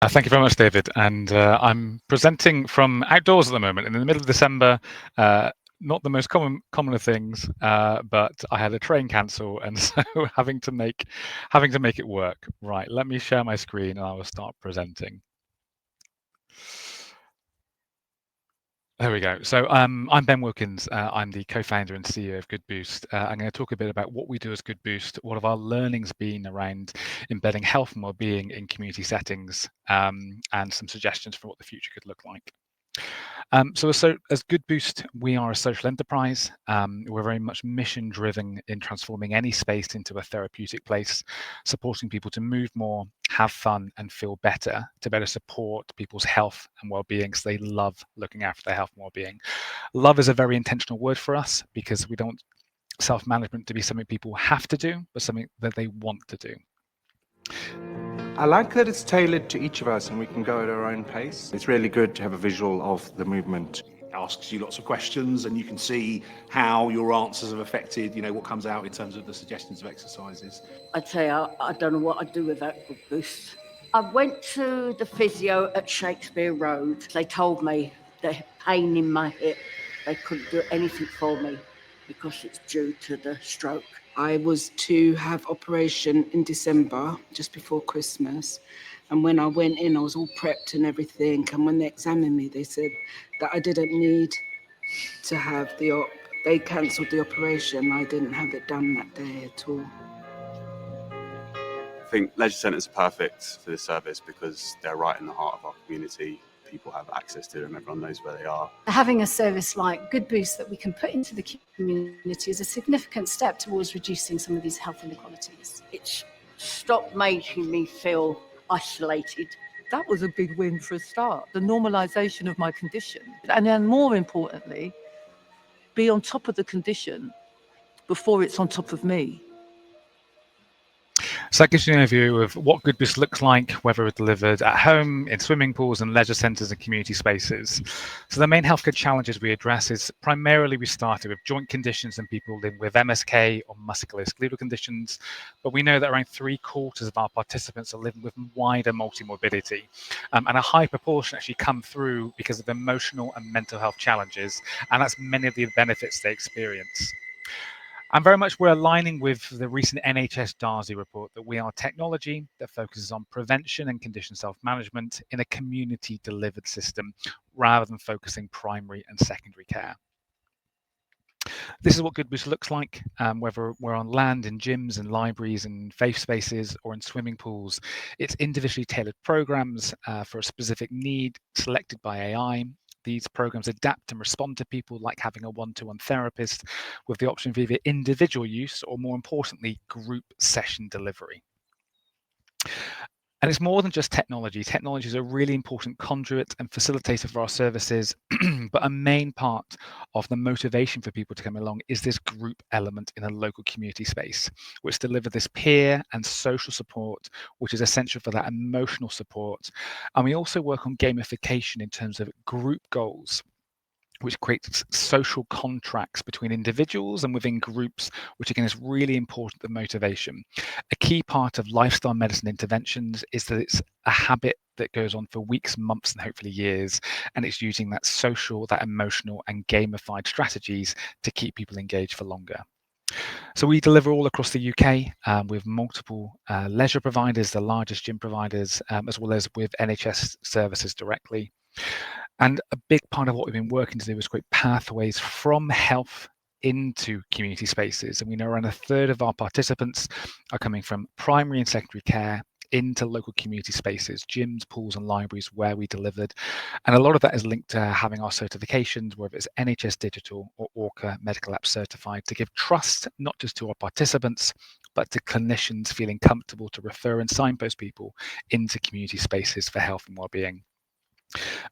Thank you very much, David. And I'm presenting from outdoors at the moment in the middle of December. Not the most common of things, but I had a train cancel, and so having to make it work. Right, let me share my screen, and I will start presenting. There we go. So I'm Ben Wilkins. I'm the co-founder and CEO of GoodBoost. I'm going to talk a bit about what we do as GoodBoost, what have our learnings been around embedding health and well-being in community settings, and some suggestions for what the future could look like. So as GoodBoost, we are a social enterprise. We're very much mission-driven in transforming any space into a therapeutic place, supporting people to move more, have fun, and feel better, to better support people's health and well-being, so they love looking after their health and well-being. Love is a very intentional word for us because we don't want self-management to be something people have to do, but something that they want to do. I like that it's tailored to each of us and we can go at our own pace. It's really good to have a visual of the movement. It asks you lots of questions and you can see how your answers have affected, what comes out in terms of the suggestions of exercises. I tell you, I don't know what I'd do without GoodBoost. I went to the physio at Shakespeare Road. They told me the pain in my hip, they couldn't do anything for me because it's due to the stroke. I was to have operation in December, just before Christmas. And when I went in, I was all prepped and everything. And when they examined me, they said that I didn't need to have the op. They cancelled the operation. I didn't have it done that day at all. I think leisure centres are perfect for this service because they're right in the heart of our community. People have access to them, everyone knows where they are. Having a service like GoodBoost that we can put into the community is a significant step towards reducing some of these health inequalities. It's stopped making me feel isolated. That was a big win for a start, the normalisation of my condition. And then more importantly, be on top of the condition before it's on top of me. So that gives you an overview of what GoodBoost looks like, whether it's delivered at home, in swimming pools and leisure centres and community spaces. So the main healthcare challenges we address is primarily we started with joint conditions and people living with MSK or musculo-skeletal conditions, but we know that around 3/4 of our participants are living with wider multimorbidity, and a high proportion actually come through because of emotional and mental health challenges, and that's many of the benefits they experience. And very much we're aligning with the recent NHS Darcy report that we are technology that focuses on prevention and condition self-management in a community-delivered system rather than focusing primary and secondary care. This is what GoodBoost looks like, whether we're on land in gyms and libraries and faith spaces or in swimming pools. It's individually tailored programs for a specific need selected by AI. These programs adapt and respond to people, like having a one-to-one therapist with the option of either individual use or, more importantly, group session delivery. And it's more than just technology. Technology is a really important conduit and facilitator for our services, but a main part of the motivation for people to come along is this group element in a local community space, which delivers this peer and social support, which is essential for that emotional support. And we also work on gamification in terms of group goals, which creates social contracts between individuals and within groups, which again is really important for motivation. A key part of lifestyle medicine interventions is that it's a habit that goes on for weeks, months, and hopefully years, and it's using that social, that emotional, and gamified strategies to keep people engaged for longer. So we deliver all across the UK with multiple leisure providers, the largest gym providers, as well as with NHS services directly. And a big part of what we've been working to do is create pathways from health into community spaces. And we know around 1/3 of our participants are coming from primary and secondary care into local community spaces, gyms, pools, and libraries where we delivered. And a lot of that is linked to having our certifications, whether it's NHS Digital or ORCA Medical App certified, to give trust not just to our participants, but to clinicians feeling comfortable to refer and signpost people into community spaces for health and well-being.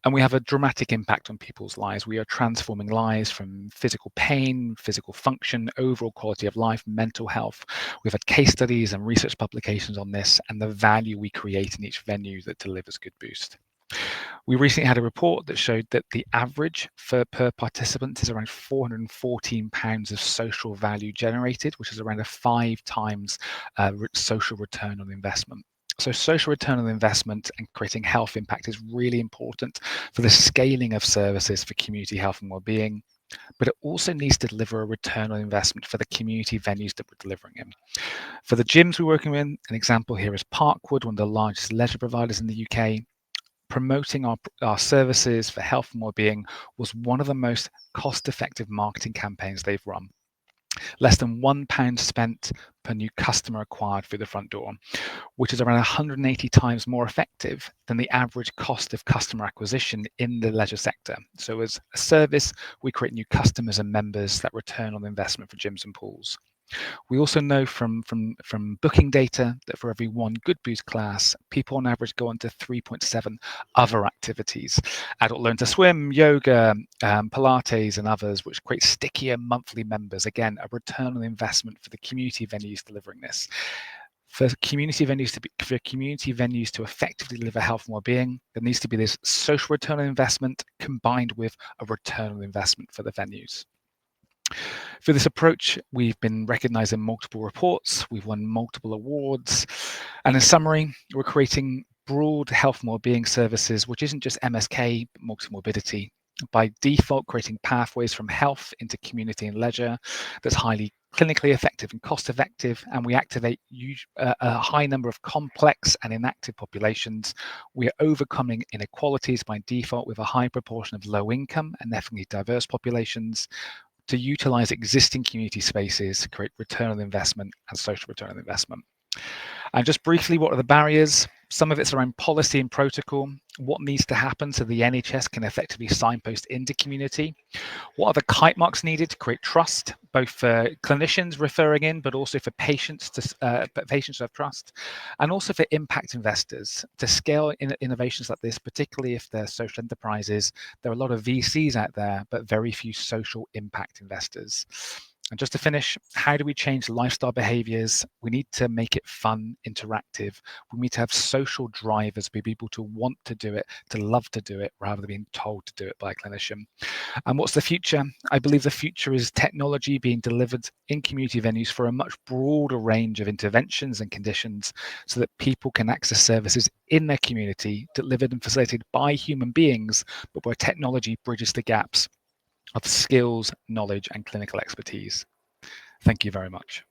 And we have a dramatic impact on people's lives. We are transforming lives from physical pain, physical function, overall quality of life, mental health. We've had case studies and research publications on this and the value we create in each venue that delivers GoodBoost. We recently had a report that showed that the average per participant is around £414 of social value generated, which is around a 5 times social return on investment. So social return on investment and creating health impact is really important for the scaling of services for community health and well-being, but it also needs to deliver a return on investment for the community venues that we're delivering in. For the gyms we're working with, an example here is Parkwood, one of the largest leisure providers in the UK. Promoting our services for health and well-being was one of the most cost-effective marketing campaigns they've run. Less than £1 spent per new customer acquired through the front door, which is around 180 times more effective than the average cost of customer acquisition in the leisure sector. So as a service, we create new customers and members that return on investment for gyms and pools. We also know from booking data that for every one GoodBoost class, people on average go on to 3.7 other activities. Adult learn to swim, yoga, Pilates and others, which create stickier monthly members. Again, a return on investment for the community venues delivering this. For community venues to effectively deliver health and well-being, there needs to be this social return on investment combined with a return on investment for the venues. For this approach, we've been recognized in multiple reports, we've won multiple awards, and in summary, we're creating broad health and well-being services, which isn't just MSK, but multi-morbidity. By default, creating pathways from health into community and leisure that's highly clinically effective and cost-effective, and we activate a high number of complex and inactive populations. We are overcoming inequalities by default with a high proportion of low-income and ethnically diverse populations, to utilize existing community spaces to create return on investment and social return on investment. And just briefly, what are the barriers? Some of it's around policy and protocol. What needs to happen so the NHS can effectively signpost into community? What are the kite marks needed to create trust, both for clinicians referring in, but also for patients to have trust, and also for impact investors to scale innovations like this, particularly if they're social enterprises. There are a lot of VCs out there, but very few social impact investors. And just to finish, how do we change lifestyle behaviors? We need to make it fun, interactive. We need to have social drivers, be people to want to do it, to love to do it, rather than being told to do it by a clinician. And what's the future? I believe the future is technology being delivered in community venues for a much broader range of interventions and conditions so that people can access services in their community, delivered and facilitated by human beings, but where technology bridges the gaps of skills, knowledge, and clinical expertise. Thank you very much.